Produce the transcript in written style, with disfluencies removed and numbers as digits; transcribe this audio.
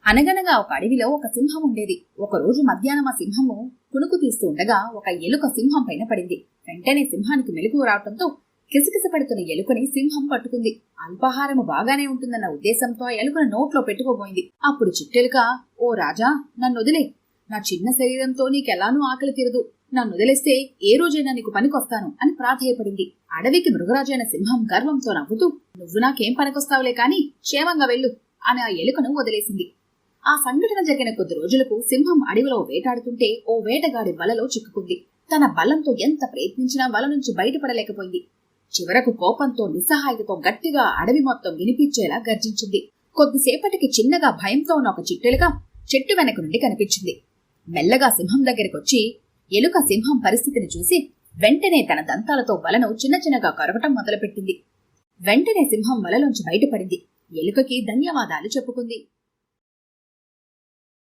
అనగనగా ఒక అడవిలో ఒక సింహం ఉండేది. ఒకరోజు మధ్యాహ్నం ఆ సింహము కునుకు తీస్తూ ఉండగా ఒక ఎలుక సింహం పైన పడింది. వెంటనే సింహానికి మెలకువ రావడంతో కిసకిస పడుతున్న ఎలుకని సింహం పట్టుకుంది. అల్పాహారము బాగానే ఉంటుందన్న ఉద్దేశంతో ఆ ఎలుకను నోట్లో పెట్టుకోబోయింది. అప్పుడు చిట్టెలుక, ఓ రాజా, నన్నొదిలే. నా చిన్న శరీరంతో నీకెలానూ ఆకలి తీరదు. నన్నొదిలేస్తే ఏ రోజైనా నీకు పనికొస్తాను అని ప్రాధేయపడింది. అడవికి మృగరాజైన సింహం గర్వంతో నవ్వుతూ, నువ్వు నాకేం పనికొస్తావులే కాని క్షేమంగా వెళ్ళు అని ఆ ఎలుకను వదిలేసింది. ఆ సంఘటన జరిగిన కొద్ది రోజులకు సింహం అడవిలో వేటాడుతుంటే ఓ వేటగాడి వలలో చిక్కుకుంది. తన బలంతో ఎంత ప్రయత్నించినా వల నుంచి బయటపడలేకపోయింది. చివరకు కోపంతో నిస్సహాయతతో గట్టిగా అడవి మొత్తం వినిపించేలా గర్జించింది. కొద్దిసేపటికి చిన్నగా భయంతో ఉన్న ఒక చిట్టెలుక చెట్టు వెనక నుండి కనిపించింది. మెల్లగా సింహం దగ్గరికొచ్చి ఎలుక సింహం పరిస్థితిని చూసి వెంటనే తన దంతాలతో వలను చిన్న చిన్నగా కరవటం మొదలుపెట్టింది. వెంటనే సింహం వలలోంచి బయటపడింది. ఎలుకకి ధన్యవాదాలు చెప్పుకుంది.